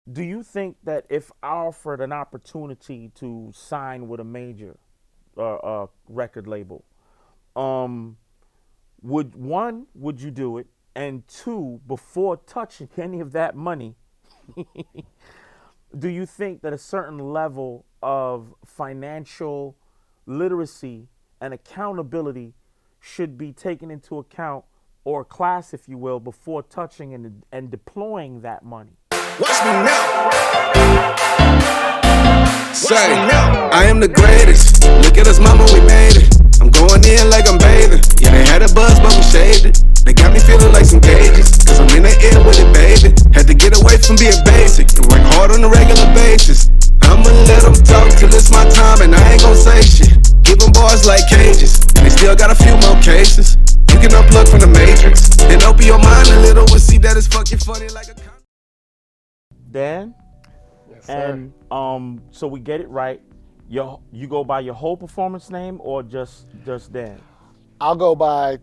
Do you think that if offered an opportunity to sign with a major record label, um, would you do it? And two, before touching any of that money, do you think that a certain level of financial literacy and accountability should be taken into account, or class, if you will, before touching and deploying that money? Watch me now. Say, I am the greatest. Look at us, mama, we made it. I'm going in like I'm bathing. Yeah, they had a buzz, but we shaved it. They got me feeling like some cages, cause I'm in the air with it, baby. Had to get away from being basic and work hard on a regular basis. I'ma let them talk till it's my time, and I ain't gon' say shit. Give them bars like cages, and they still got a few more cases. You can unplug from the matrix, and open your mind a little and see that it's fucking funny like a Dan? Yes, sir. And so we get it right. You go by your whole performance name or just Dan? I'll go by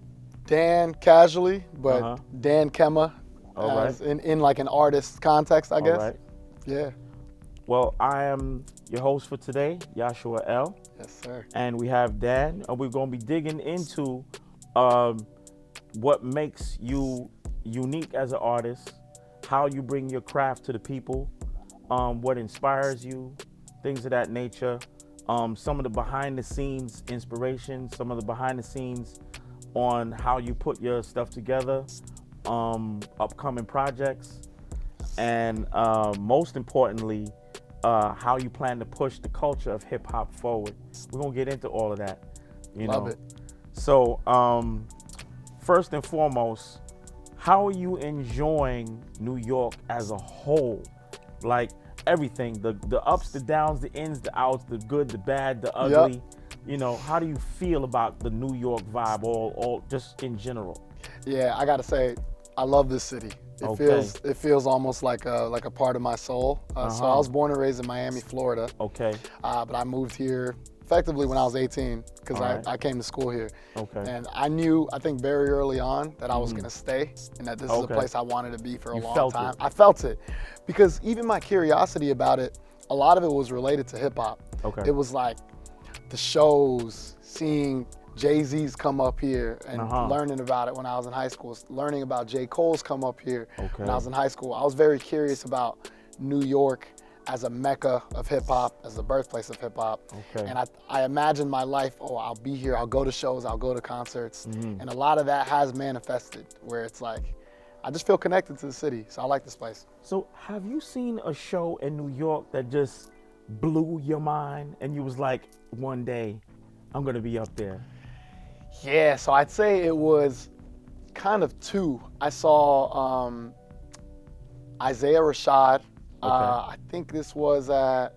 Dan casually, but Uh-huh. Dan Kema, All as right. in like an artist context, I guess. All right. Yeah. Well, I am your host for today, Yashua L. Yes, sir. And we have Dan, and we're going to be digging into what makes you unique as an artist, how you bring your craft to the people, what inspires you, things of that nature, some of the behind the scenes inspiration, some of the behind the scenes on how you put your stuff together, upcoming projects, and most importantly, how you plan to push the culture of hip hop forward. We're gonna get into all of that, Love it. So, first and foremost, how are you enjoying New York as a whole? Like everything, the ups, the downs, the ins, the outs, the good, the bad, the ugly. How do you feel about the New York vibe, all just in general? Yeah, I gotta say, I love this city. It Okay. feels almost like a part of my soul. So I was born and raised in Miami, Florida, Okay. but I moved here effectively when I was 18 because All right. I came to school here. Okay. And I think very early on that I was gonna stay and that this is a Okay. place I wanted to be for a You long felt time. it. I felt it because even my curiosity about it, a lot of it was related to hip hop. Okay. It was like the shows, seeing Jay-Z's come up here and learning about it when I was in high school, learning about J. Cole's come up here when I was in high school. I was very curious about New York as a mecca of hip hop, as the birthplace of hip hop. Okay. And I imagined my life, I'll be here, I'll go to shows, I'll go to concerts. And a lot of that has manifested where it's like, I just feel connected to the city. So I like this place. So have you seen a show in New York that just blew your mind and you was like, one day I'm gonna be up there? Yeah, so I'd say it was kind of two. I saw Isaiah Rashad. I think this was at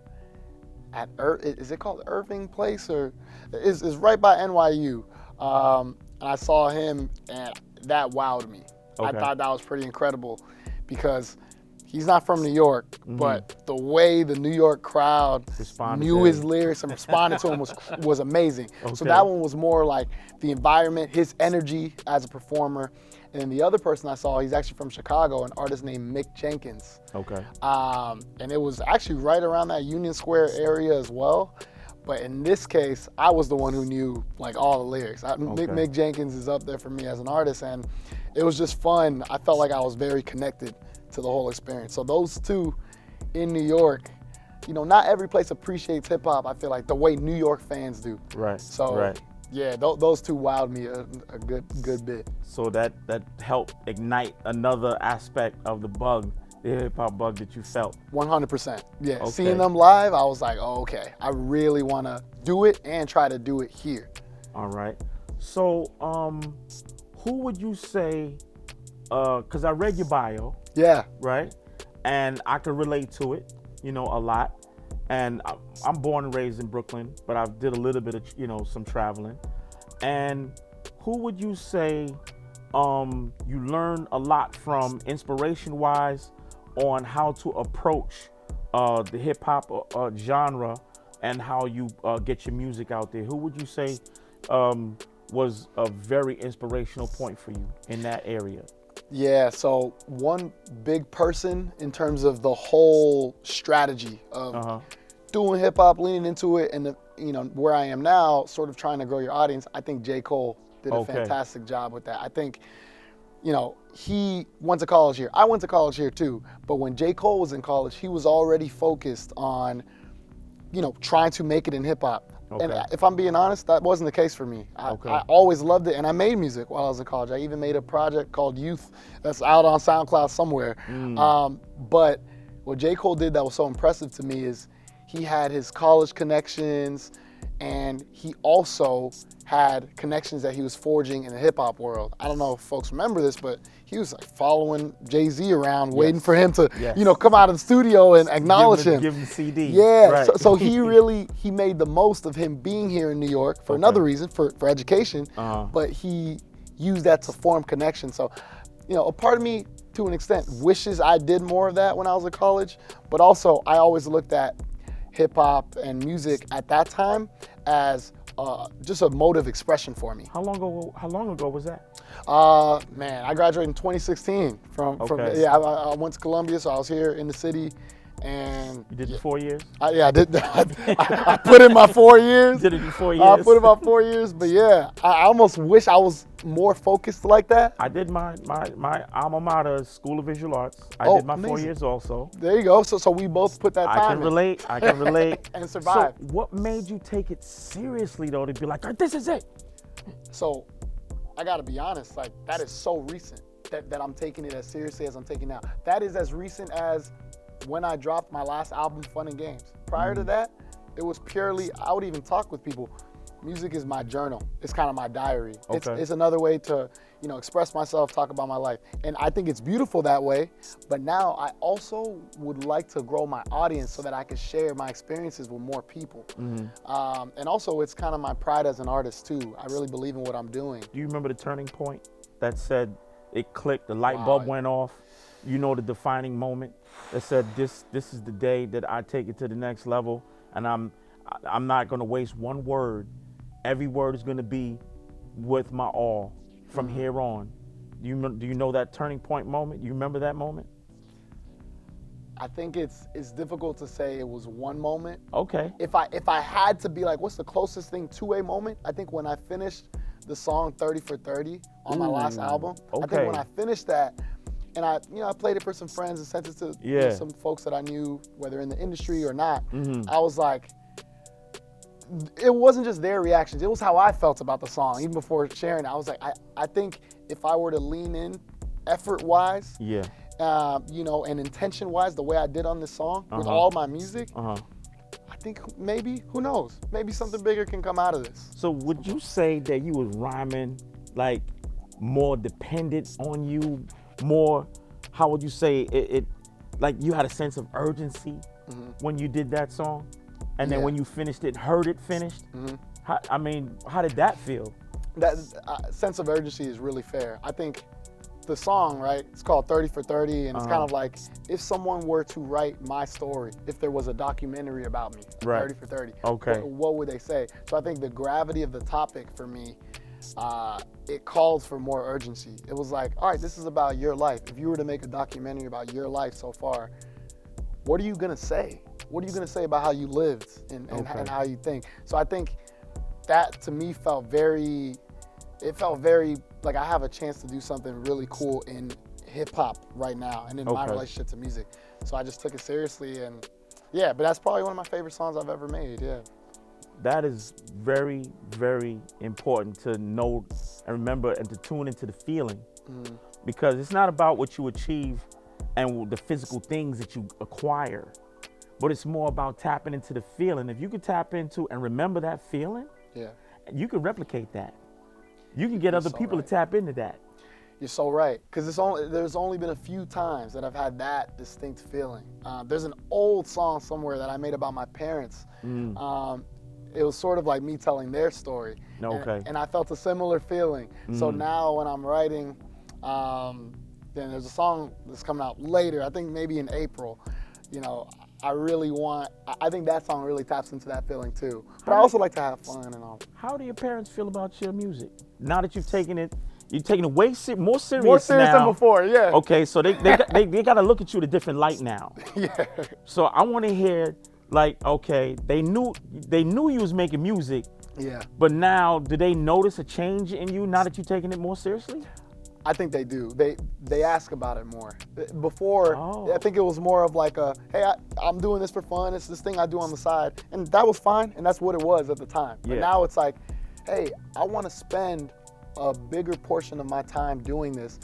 is it called Irving Place, or is right by NYU. And I saw him, and that wowed me. I Okay. thought that was pretty incredible because he's not from New York, but the way the New York crowd Responded knew to his him. lyrics and responded to him was amazing. So Okay. that one was more like the environment, his energy as a performer. And then the other person I saw, he's actually from Chicago, an artist named Mick Jenkins. Okay. And it was actually right around that Union Square area as well. But in this case, I was the one who knew like all the lyrics. Mick Jenkins is up there for me as an artist, and it was just fun. I felt like I was very connected to the whole experience. So those two in New York, not every place appreciates hip hop, I feel like, the way New York fans do. Right. So right. yeah, those two wowed me a good bit. So that helped ignite another aspect of the bug, the hip hop bug that you felt. 100%. Yeah, Okay. seeing them live, I was like, oh, okay, I really want to do it and try to do it here. All right. So, who would you say? Because I read your bio, Yeah, right, and I could relate to it, a lot. And I'm born and raised in Brooklyn, but I did a little bit of, some traveling. And who would you say you learn a lot from, inspiration-wise, on how to approach the hip hop genre and how you get your music out there? Who would you say was a very inspirational point for you in that area? Yeah, so one big person in terms of the whole strategy of doing hip hop, leaning into it, and where I am now, sort of trying to grow your audience. I think J. Cole did a fantastic job with that. I think, he went to college here. I went to college here too. But when J. Cole was in college, he was already focused on, trying to make it in hip hop. Okay. And if I'm being honest, that wasn't the case for me. I always loved it, and I made music while I was in college. I even made a project called Youth that's out on SoundCloud somewhere. But what J. Cole did that was so impressive to me is he had his college connections, and he also had connections that he was forging in the hip hop world. I don't know if folks remember this, but he was like following Jay-Z around, waiting for him to, come out of the studio and acknowledge him. Give him the CD. Yeah, Right. so he made the most of him being here in New York for another reason, for education, but he used that to form connections. So, a part of me, to an extent, wishes I did more of that when I was in college, but also I always looked at hip hop and music at that time as just a mode of expression for me. How long ago was that? Man, I graduated in 2016 from I went to Columbia, so I was here in the city, and You did the 4 years? I did. I put in my 4 years. Did it in 4 years? I put in my 4 years, but yeah, I almost wish I was more focused like that. I did my alma mater, School of Visual Arts. I did my 4 years also. There you go. So we both put that time I can relate. and survive. So what made you take it seriously though, to be like, this is it? So I gotta be honest, like that is so recent that I'm taking it as seriously as I'm taking now. That is as recent as when I dropped my last album, Fun and Games. Prior to that, it was purely, I would even talk with people. Music is my journal. It's kind of my diary. It's another way to, express myself, talk about my life. And I think it's beautiful that way. But now I also would like to grow my audience so that I can share my experiences with more people. And also it's kind of my pride as an artist too. I really believe in what I'm doing. Do you remember the turning point that said it clicked, the light bulb went off? The defining moment that said this is the day that I take it to the next level, and I'm not gonna waste one word. Every word is gonna be with my all from here on. Do you know that turning point moment? You remember that moment? I think it's difficult to say it was one moment. Okay. If I had to be like, what's the closest thing to a moment? I think when I finished the song 30 for 30 on my last album. I think when I finished that, and I played it for some friends and sent it to some folks that I knew, whether in the industry or not. I was like, it wasn't just their reactions. It was how I felt about the song. Even before sharing it, I was like, I think if I were to lean in effort-wise, and intention-wise, the way I did on this song with all my music, I think maybe, who knows, maybe something bigger can come out of this. So would you say that you was rhyming like more dependent on you, more, how would you say it like you had a sense of urgency when you did that song? And then when you finished it, heard it finished? How did that feel? That sense of urgency is really fair. I think the song, right, it's called 30 for 30, and it's kind of like if someone were to write my story, if there was a documentary about me, 30 for 30, what would they say? So I think the gravity of the topic for me, it called for more urgency. It was like, all right, this is about your life. If you were to make a documentary about your life so far, what are you gonna say? What are you gonna say about how you lived and how you think? So I think that to me felt very like I have a chance to do something really cool in hip hop right now and in my relationship to music. So I just took it seriously, and but that's probably one of my favorite songs I've ever made, That is very, very important to know and remember and to tune into the feeling, because it's not about what you achieve and the physical things that you acquire, but it's more about tapping into the feeling. If you could tap into and remember that feeling, you can replicate that. You can get other people to tap into that. You're so right, because there's only been a few times that I've had that distinct feeling. There's an old song somewhere that I made about my parents. It was sort of like me telling their story. And I felt a similar feeling. So now when I'm writing, then there's a song that's coming out later, I think maybe in April. I think that song really taps into that feeling too. But I also like to have fun and all. How do your parents feel about your music? Now that you've taken it, you're taking it way more serious More serious now. than before, yeah. Okay, so they got to look at you in a different light now. Yeah. So I want to hear, like, okay, they knew you was making music, Yeah. but now do they notice a change in you now that you're taking it more seriously? I think they do. They ask about it more. Before, Oh. I think it was more of like a, hey, I'm doing this for fun. It's this thing I do on the side. And that was fine, and that's what it was at the time. But Yeah. now it's like, hey, I want to spend a bigger portion of my time doing this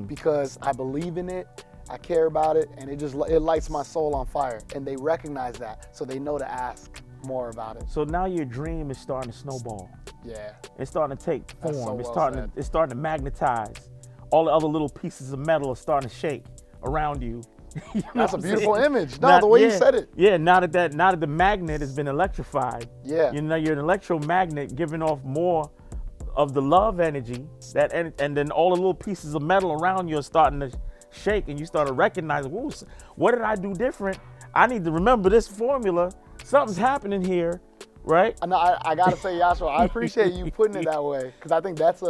because I believe in it, I care about it, and it lights my soul on fire. And they recognize that, so they know to ask more about it. So now your dream is starting to snowball. Yeah. It's starting to take form. That's so it's well said. starting to magnetize. All the other little pieces of metal are starting to shake around you. You know That's a what I'm beautiful saying? image. No, the way you said it. Yeah, now that the magnet has been electrified. Yeah. You know, you're an electromagnet giving off more of the love energy, and then all the little pieces of metal around you are starting to shake, and you start to recognize, whoa, what did I do different? I need to remember this formula. Something's happening here, right? No, I gotta say, Yashua, I appreciate you putting it that way, because I think that's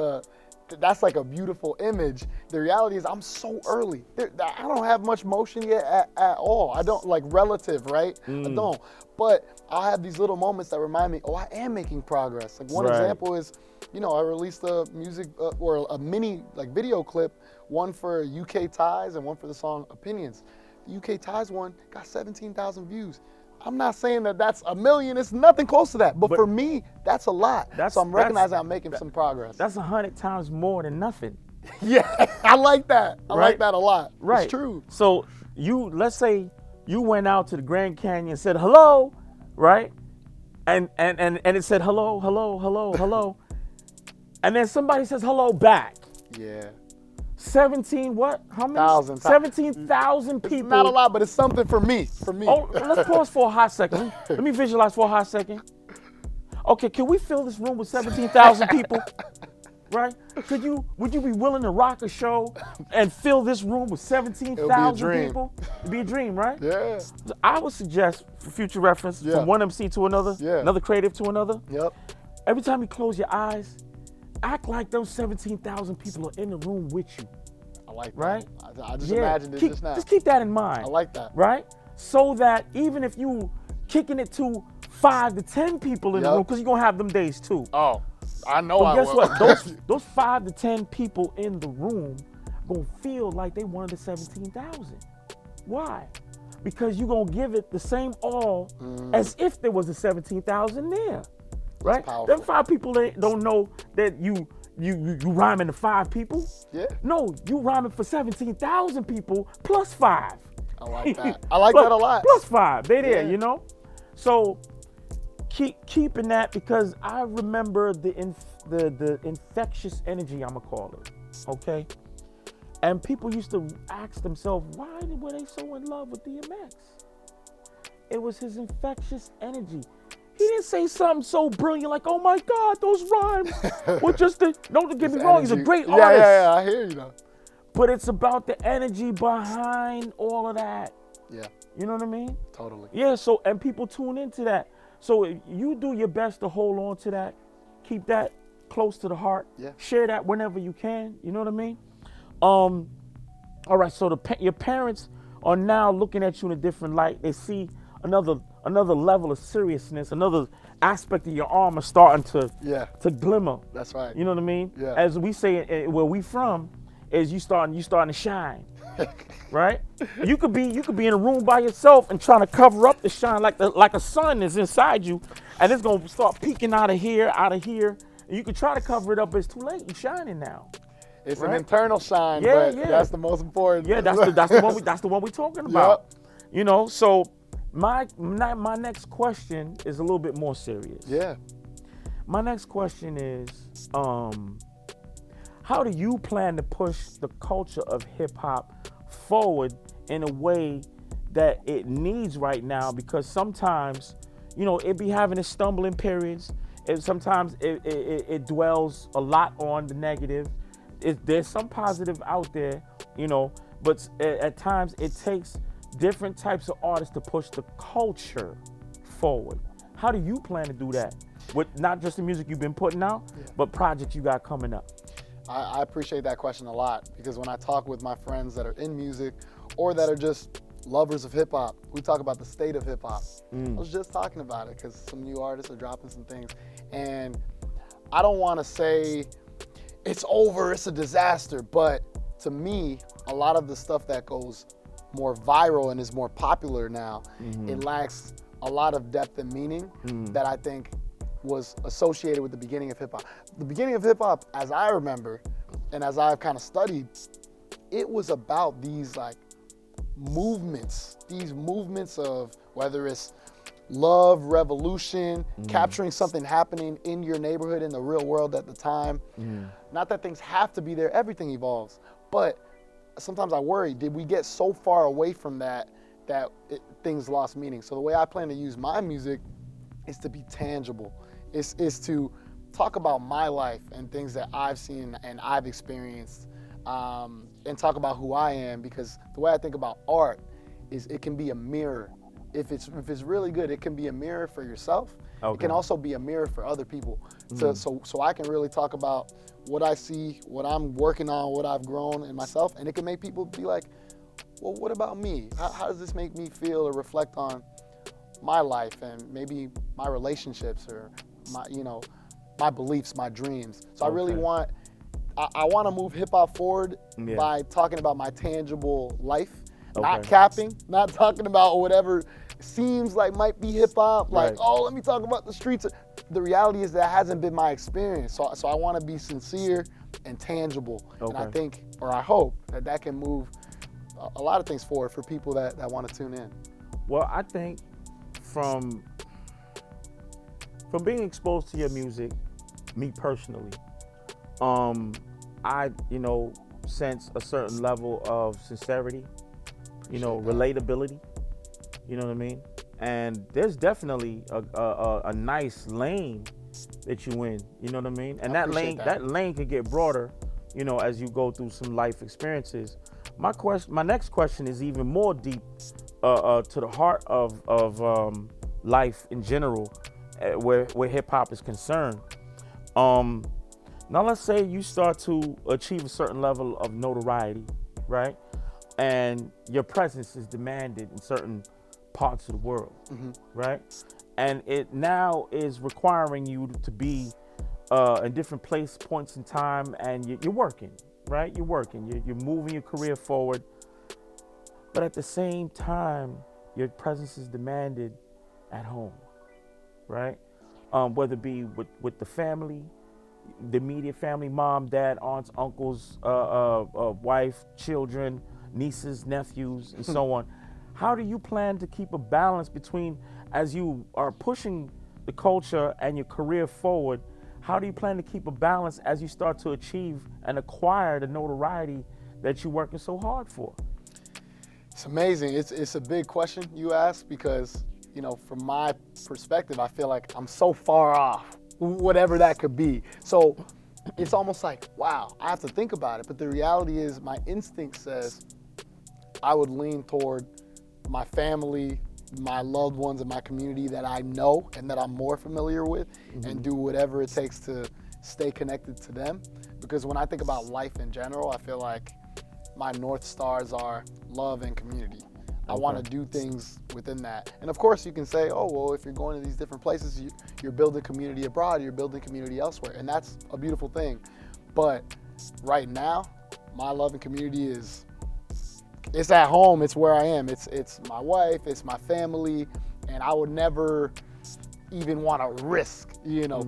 like a beautiful image. The reality is I'm so early. I don't have much motion yet at all. I don't, like, relative, right? I don't. But I'll have these little moments that remind me, oh, I am making progress. Like one Right. example is, I released a music or a mini like video clip, one for UK Ties and one for the song Opinions. The UK Ties one got 17,000 views. I'm not saying that that's a million. It's nothing close to that. But for me, that's a lot. So I'm recognizing I'm making some progress. That's 100 times more than nothing. Yeah, I like that. I Right. like that a lot. Right. It's true. So let's say you went out to the Grand Canyon and said hello, right? And it said hello, hello, hello, hello. And then somebody says hello back. Yeah. 17 what? How many? Thousand. 17,000 people. It's not a lot, but it's something for me. Oh, let's pause for a hot second. Let me visualize for a hot second. Okay, can we fill this room with 17,000 people? Right? Would you be willing to rock a show and fill this room with 17,000 dream. people? It'd be a dream, right? Yeah. I would suggest, for future reference, Yeah. from one MC to another, Yeah. another creative to another, Yep. every time you close your eyes, act like those 17,000 people are in the room with you, I like that. right? I just imagined it just now. Just keep that in mind. I like that. Right? So that even if you kicking it to 5 to 10 people in the Yep. room, because you're going to have them days too. Oh, I know But I guess will. what? Those 5 to 10 people in the room going to feel like they one of the 17,000. Why? Because you're going to give it the same all as if there was a 17,000 there. Right? powerful. Them 5 people don't know that you rhyming to 5 people. Yeah. No, you rhyming for 17,000 people plus 5. I like that. I like that a lot. Plus 5. They there, Yeah. So keeping that, because I remember the infectious energy, I'ma call it. Okay? And people used to ask themselves, why were they so in love with DMX? It was his infectious energy. He didn't say something so brilliant like, oh my God, those rhymes were just don't get me wrong, he's a great artist. Yeah, I hear you though. But it's about the energy behind all of that. Yeah, You know what I mean? totally. Yeah, so, and people tune into that. So you do your best to hold on to that. Keep that close to the heart. Yeah. Share that whenever you can. You know what I mean? All right, so your parents are now looking at you in a different light. They see another level of seriousness, another aspect of your armor starting to glimmer. That's right. You know what I mean? Yeah. As we say, where we from, is you starting to shine, right? You could be in a room by yourself and trying to cover up the shine like a sun is inside you, and it's gonna start peeking out of here. And you could try to cover it up, but it's too late. You're shining now. It's right? an internal shine, Yeah, but yeah. that's the most important. Yeah, that's the one we're talking about. Yep. So my next question is a little bit more serious. Yeah. My next question is, how do you plan to push the culture of hip hop forward in a way that it needs right now? Because sometimes, it be having its stumbling periods. Sometimes it dwells a lot on the negative. There's some positive out there, but at times it takes different types of artists to push the culture forward. How do you plan to do that with not just the music you've been putting out, but projects you got coming up? I appreciate that question a lot, because when I talk with my friends that are in music or that are just lovers of hip hop, we talk about the state of hip hop. I was just talking about it because some new artists are dropping some things, and I don't want to say it's over, it's a disaster, but to me, a lot of the stuff that goes more viral and is more popular now, it lacks a lot of depth and meaning that I think was associated with the beginning of hip hop. The beginning of hip hop, as I remember, and as I've kind of studied, it was about these like movements of whether it's love, revolution, capturing something happening in your neighborhood in the real world at the time. Not that things have to be there, everything evolves, but sometimes I worry, did we get so far away from that things lost meaning? So the way I plan to use my music is to be tangible, is to talk about my life and things that I've seen and I've experienced, and talk about who I am, because the way I think about art is it can be a mirror. If it's really good, it can be a mirror for yourself. Okay. It can also be a mirror for other people. So I can really talk about what I see, what I'm working on, what I've grown in myself, and it can make people be like, well, what about me? How does this make me feel or reflect on my life and maybe my relationships or my beliefs, my dreams? So I really want to move hip hop forward by talking about my tangible life, not capping, not talking about whatever seems like might be hip hop, like, oh, let me talk about the streets. The reality is that hasn't been my experience. So I want to be sincere and tangible. And I think, or I hope, that can move a lot of things forward for people that want to tune in. Well, I think from being exposed to your music, me personally, I sense a certain level of sincerity, relatability, you know what I mean? And there's definitely a nice lane that you in, you know what I mean? And that lane could get broader, as you go through some life experiences. My next question is even more deep to the heart of life in general, where hip hop is concerned. Now let's say you start to achieve a certain level of notoriety, right? And your presence is demanded in certain parts of the world, right? And it now is requiring you to be in different points in time, and you're working, right? You're working, you're moving your career forward, but at the same time, your presence is demanded at home, right? Whether it be with the family, the immediate family, mom, dad, aunts, uncles, wife, children, nieces, nephews, and so on. How do you plan to keep a balance between, as you are pushing the culture and your career forward, how do you plan to keep a balance as you start to achieve and acquire the notoriety that you're working so hard for? It's amazing. It's a big question you ask, because, from my perspective, I feel like I'm so far off, whatever that could be. So it's almost like, wow, I have to think about it. But the reality is, my instinct says I would lean toward my family, my loved ones, and my community that I know and that I'm more familiar with, and do whatever it takes to stay connected to them. Because when I think about life in general, I feel like my North Stars are love and community. I want to do things within that. And of course you can say, oh, well, if you're going to these different places, you're building community abroad, you're building community elsewhere. And that's a beautiful thing. But right now, my love and community it's at home, it's where I am. It's my wife, it's my family, and I would never even want to risk,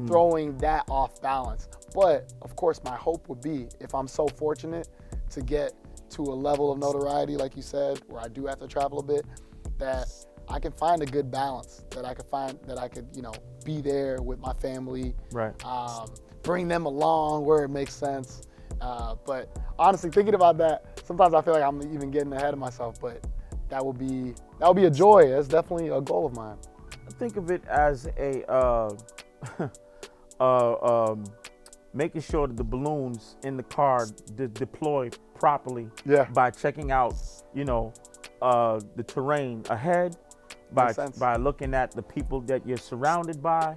throwing that off balance. But of course, my hope would be, if I'm so fortunate to get to a level of notoriety, like you said, where I do have to travel a bit, that I can find a good balance, that I could be there with my family, right? Bring them along where it makes sense. But honestly, thinking about that, sometimes I feel like I'm even getting ahead of myself, but that would be a joy. That's definitely a goal of mine. Think of it as making sure that the balloons in the car deploy properly by checking out, the terrain ahead, by looking at the people that you're surrounded by,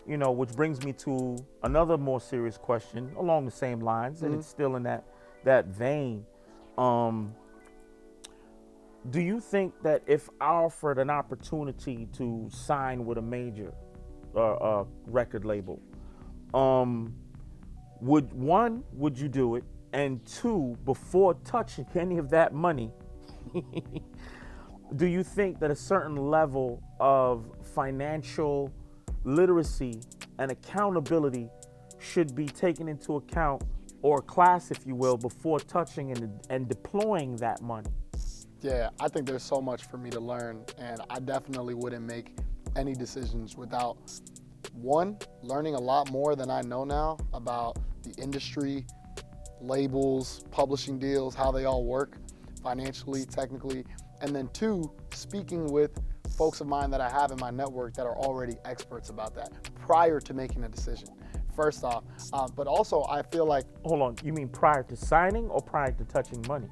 you know, which brings me to another more serious question along the same lines, and it's still in that vein. Do you think that if offered an opportunity to sign with a major record label, would you do it? And two, before touching any of that money, do you think that a certain level of financial literacy and accountability should be taken into account, or class, if you will, before touching and deploying that money? Yeah, I think there's so much for me to learn, and I definitely wouldn't make any decisions without, one, learning a lot more than I know now about the industry, labels, publishing deals, how they all work financially, technically, and then two, speaking with folks of mine that I have in my network that are already experts about that prior to making a decision. First off, but also I feel like... Hold on, you mean prior to signing or prior to touching money?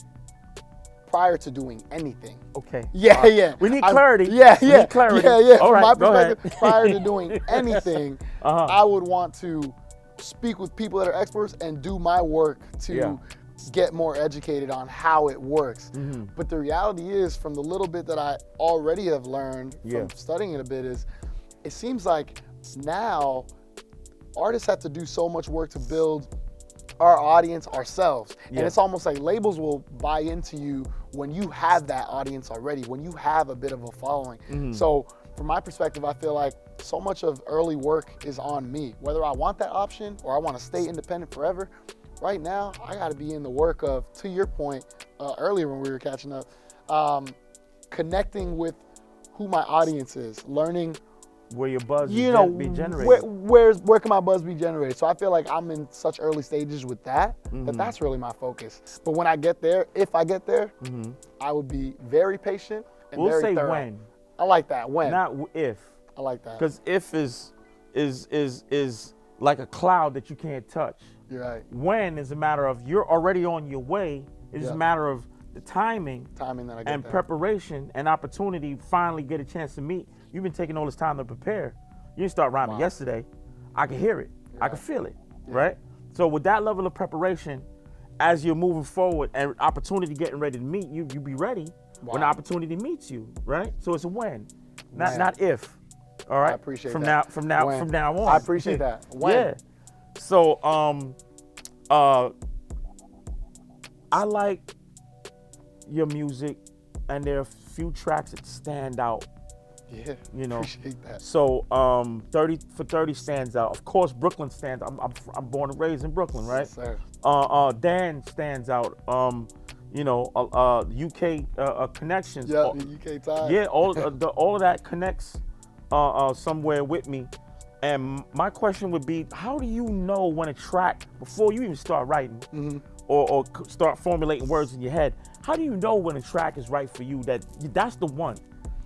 Prior to doing anything. Okay. Yeah, yeah. We need clarity. We need clarity. Yeah. All From right, my go ahead. perspective, prior to doing anything, I would want to speak with people that are experts and do my work to get more educated on how it works. But the reality is, from the little bit that I already have learned from studying it a bit, is it seems like now artists have to do so much work to build our audience ourselves. And it's almost like labels will buy into you when you have that audience already, when you have a bit of a following. So from my perspective, I feel like so much of early work is on me. Whether I want that option or I want to stay independent forever, right now, I got to be in the work of, to your point earlier when we were catching up, connecting with who my audience is, learning where your buzz be generated. Where can my buzz be generated? So I feel like I'm in such early stages with that, that's really my focus. But when I get there, if I get there, I would be very patient and we'll very say thorough. when. I like that, when. Not if. I like that. Because if is like a cloud that you can't touch. You're right. When is a matter of you're already on your way. It's a matter of the timing that I get and there. Preparation and opportunity finally get a chance to meet. You've been taking all this time to prepare. You didn't start rhyming yesterday. I can hear it. I can feel it, right? So with that level of preparation, as you're moving forward and opportunity getting ready to meet you, you be ready when the opportunity meets you, right? So it's a when, not if. All right. I appreciate from that. From now on. I appreciate that. When. Yeah. So I like your music, and there are a few tracks that stand out. Yeah, you know. Appreciate that. So 30 for 30 stands out. Of course, Brooklyn stands. I'm born and raised in Brooklyn, right? Yes, sir. Dan stands out. You know, UK connections. Yeah, the UK ties. Yeah, all of that connects somewhere with me. And my question would be, how do you know when a track, before you even start writing or start formulating words in your head, how do you know when a track is right for you, that's the one?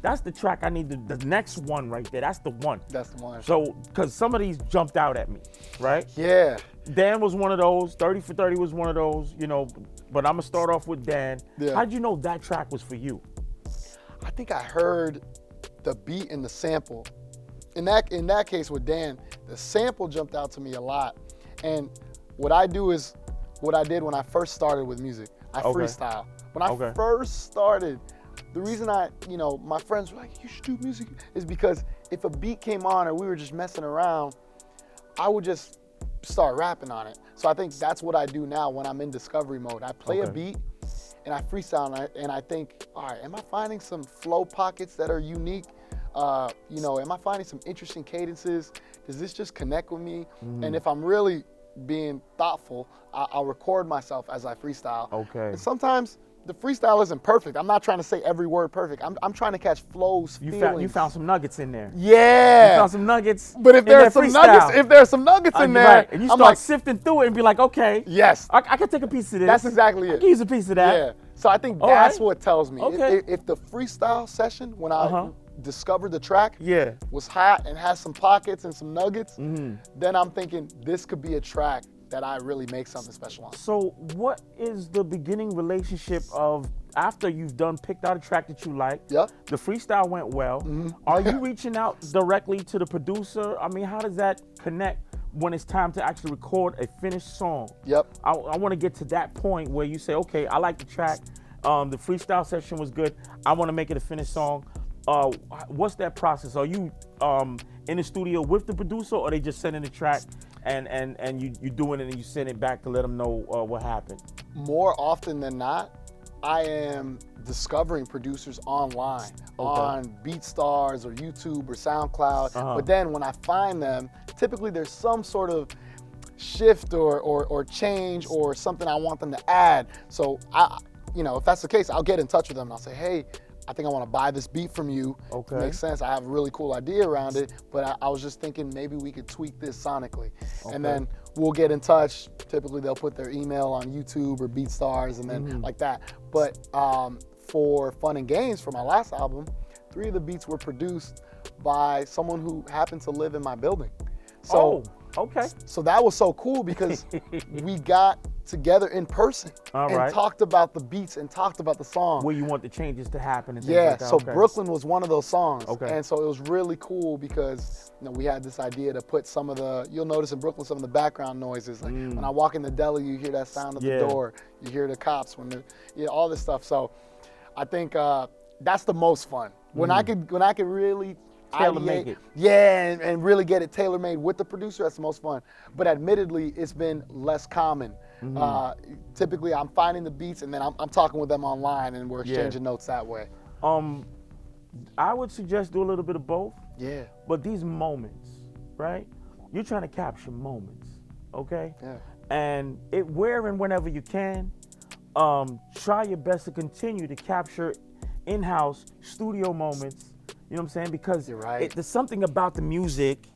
That's the track I need, the next one right there, that's the one. That's the one. So, because some of these jumped out at me, right? Yeah. Dan was one of those, 30 for 30 was one of those, you know, but I'm gonna start off with Dan. Yeah. How'd you know that track was for you? I think I heard the beat and the sample. In that case with Dan, the sample jumped out to me a lot. And what I do is what I did when I first started with music. I freestyle. When I first started, the reason my friends were like, you should do music, is because if a beat came on or we were just messing around, I would just start rapping on it. So I think that's what I do now when I'm in discovery mode. I play a beat and I freestyle and I think, all right, am I finding some flow pockets that are unique? Am I finding some interesting cadences? Does this just connect with me? And if I'm really being thoughtful, I'll record myself as I freestyle. Okay. And sometimes the freestyle isn't perfect. I'm not trying to say every word perfect. I'm trying to catch flows, feelings. You found some nuggets in there. Yeah. You found some nuggets. But if there's some nuggets in there, right. And you I'm start like, sifting through it and be like, okay, yes, I can take a piece of this. That's exactly it. I can use a piece of that. Yeah. So I think that's what tells me. Okay. If the freestyle session, when I discovered the track, was hot and has some pockets and some nuggets, then I'm thinking this could be a track that I really make something special on. So what is the beginning relationship of, after you've picked out a track that you like, Yep. the freestyle went well, are you reaching out directly to the producer? I mean, how does that connect when it's time to actually record a finished song? Yep. I want to get to that point where you say, okay, I like the track, the freestyle session was good, I want to make it a finished song. What's that process? Are you in the studio with the producer, or they just sending the track and you doing it and you send it back to let them know what happened? More often than not, I am discovering producers online, on BeatStars or YouTube or SoundCloud. But then when I find them, typically there's some sort of shift or change or something I want them to add. So if that's the case, I'll get in touch with them and I'll say, hey, I think I want to buy this beat from you. Okay. Makes sense. I have a really cool idea around it, but I was just thinking maybe we could tweak this sonically. Okay. And then we'll get in touch. Typically they'll put their email on YouTube or BeatStars and then like that. But for Fun and Games, for my last album, 3 of the beats were produced by someone who happened to live in my building. So, okay. So that was so cool because we got together in person and talked about the beats and talked about the song. Where you want the changes to happen and things yeah, like that. So Brooklyn was one of those songs. Okay. And so it was really cool because we had this idea to put some of the, you'll notice in Brooklyn, some of the background noises. Like when I walk in the deli, you hear that sound of the door. You hear the cops, all this stuff. So I think that's the most fun. When I could really tailor-make it. Yeah, and really get it tailor-made with the producer, that's the most fun. But admittedly, it's been less common. Typically, I'm finding the beats and then I'm talking with them online and we're exchanging notes that way. I would suggest do a little bit of both. Yeah. But these moments, right? You're trying to capture moments, okay? Yeah. And where and whenever you can, try your best to continue to capture in-house studio moments. You know what I'm saying? Because you're right. There's something about the music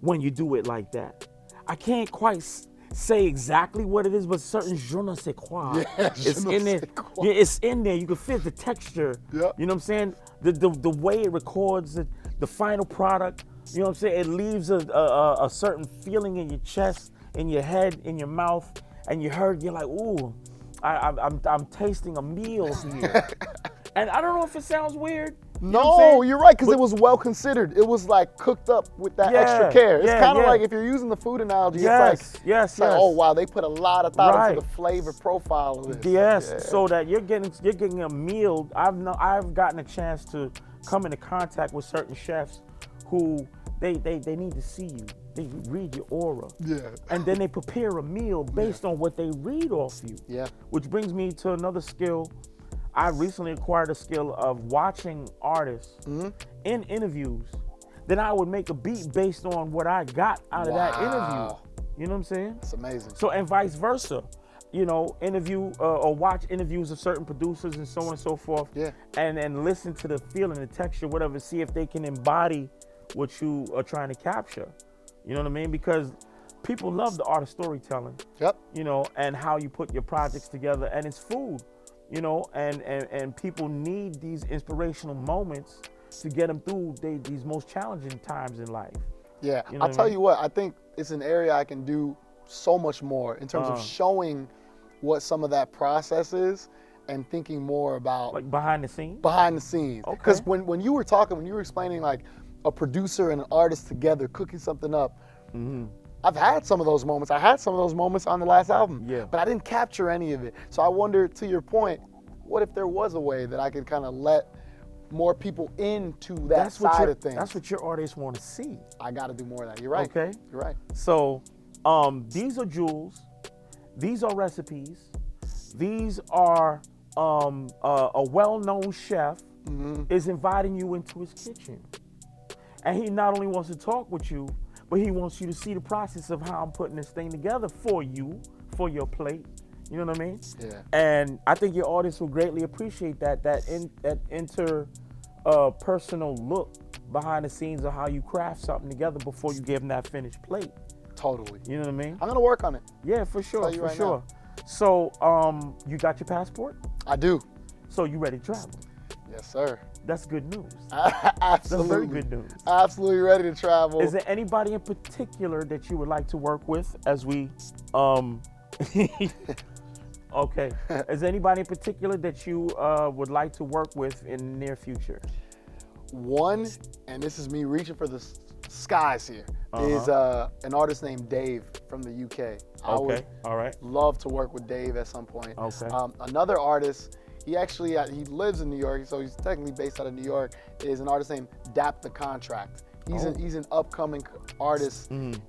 when you do it like that. I can't quite say exactly what it is, but certain je ne sais quoi. It's in there. Yeah, it's in there. You can feel the texture. Yep. You know what I'm saying? The way it records the final product. You know what I'm saying? It leaves a certain feeling in your chest, in your head, in your mouth, and you're like, ooh, I'm tasting a meal here. And I don't know if it sounds weird. No, you're right, because it was well considered. It was like cooked up with that extra care. It's kind of like if you're using the food analogy, it's like, oh wow, they put a lot of thought into the flavor profile of this. Yes, so that you're getting a meal. I've gotten a chance to come into contact with certain chefs who they need to see you. They read your aura. Yeah. And then they prepare a meal based on what they read off you. Yeah. Which brings me to another skill. I recently acquired a skill of watching artists in interviews. Then I would make a beat based on what I got out of that interview. You know what I'm saying? It's amazing. So, and vice versa. Interview or watch interviews of certain producers and so on and so forth. Yeah. And listen to the feel and the texture, whatever, see if they can embody what you are trying to capture. You know what I mean? Because people love the art of storytelling. Yep. And how you put your projects together, and it's food. And people need these inspirational moments to get them through these most challenging times in life. Yeah, I'll tell you what, I think it's an area I can do so much more in terms of showing what some of that process is and thinking more about... Like behind the scenes? Behind the scenes. Because when you were talking, when you were explaining like a producer and an artist together cooking something up, I've had some of those moments. I had some of those moments on the last album, but I didn't capture any of it. So I wonder, to your point, what if there was a way that I could kind of let more people into that side of things? That's what your artists want to see. I got to do more of that. You're right. Okay. You're right. So these are jewels. These are recipes. These are a well-known chef is inviting you into his kitchen. And he not only wants to talk with you, but he wants you to see the process of how I'm putting this thing together for you, for your plate. You know what I mean? Yeah. And I think your audience will greatly appreciate that personal look behind the scenes of how you craft something together before you give them that finished plate. Totally. You know what I mean? I'm gonna work on it. Yeah, for sure, for sure. Now. So, you got your passport? I do. So you ready to travel? Yes, Yes, sir. That's good news. Absolutely. That's very good news. Absolutely ready to travel. Is there anybody in particular that you would like to work with as we okay. Is there anybody in particular that you would like to work with in the near future? One, and this is me reaching for the skies here, is an artist named Dave from the UK. I would All right. love to work with Dave at some point. Okay. Another artist, he lives in New York, so he's technically based out of New York, is an artist named Dap the Contract. He's an upcoming artist, and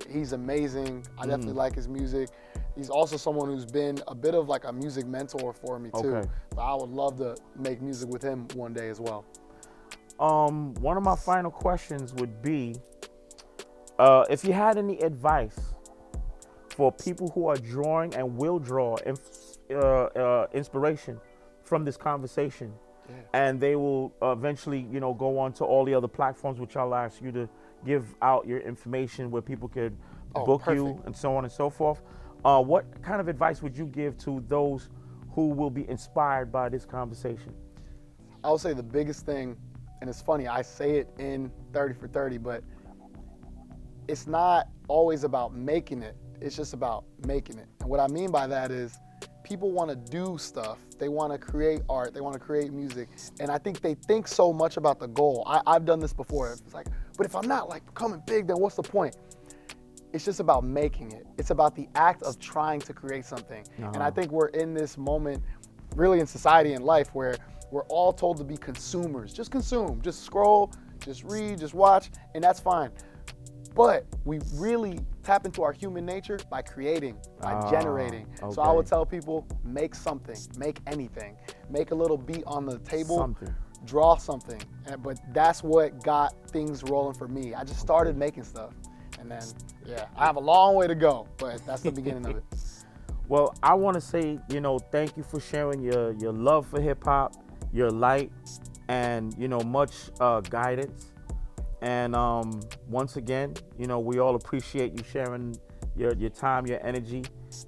he's amazing. I definitely like his music. He's also someone who's been a bit of like a music mentor for me too. Okay. So I would love to make music with him one day as well. One of my final questions would be, if you had any advice for people who are drawing and will draw inspiration from this conversation, and they will eventually, go on to all the other platforms, which I'll ask you to give out your information where people could book you and so on and so forth. What kind of advice would you give to those who will be inspired by this conversation? I would say the biggest thing, and it's funny, I say it in 30 for 30, but it's not always about making it. It's just about making it. And what I mean by that is people want to do stuff. They want to create art. They want to create music. And I think they think so much about the goal. I've done this before. It's like, but if I'm not like becoming big, then what's the point? It's just about making it. It's about the act of trying to create something. And I think we're in this moment, really in society and life, where we're all told to be consumers. Just consume, just scroll, just read, just watch, and that's fine. But we really tap into our human nature by creating, by generating. Okay. So I would tell people, make something, make anything. Make a little beat on the table, draw something. But that's what got things rolling for me. I just started making stuff. And then, I have a long way to go, but that's the beginning of it. Well, I want to say, thank you for sharing your love for hip hop, your light, and, much guidance. And once again, we all appreciate you sharing your time, your energy.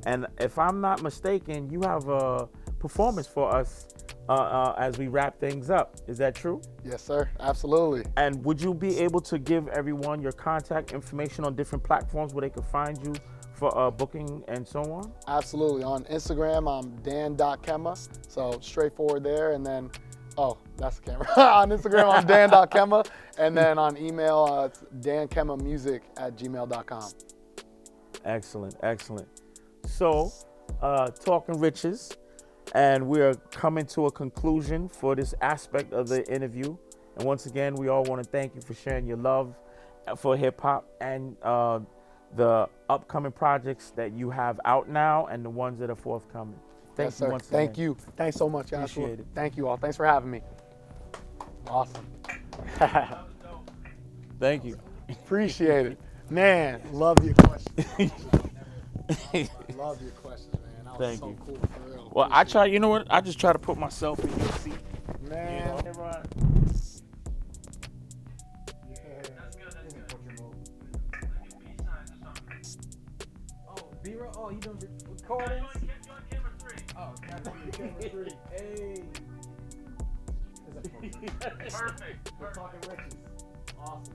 And if I'm not mistaken, you have a performance for us as we wrap things up. Is that true? Yes, sir. Absolutely. And would you be able to give everyone your contact information on different platforms where they can find you for booking and so on? Absolutely. On Instagram, I'm dan.kema. So straightforward there. And then, that's the camera. On Instagram, I'm dan.kema. And then on email, it's dankemamusic@gmail.com. Excellent, excellent. So, Talking Riches, and we're coming to a conclusion for this aspect of the interview. And once again, we all want to thank you for sharing your love for hip hop and the upcoming projects that you have out now and the ones that are forthcoming. Thank you once again. Thank you. Thanks so much, Yashua. Appreciate it. Thank you all. Thanks for having me. Awesome. Thank you. Appreciate it. Man, love your questions. Love your questions, man. That was Thank so you. cool, for real. Well, I try, you know what? I just try to put myself in your seat. Man. That's good, B-roll? Oh, you doing recordings? You're on camera 3. Oh, camera 3. Hey. Perfect. We're talking riches. Awesome.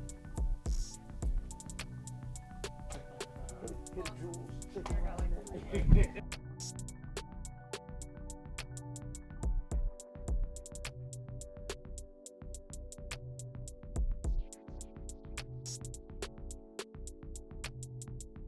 His jewels sticking around there.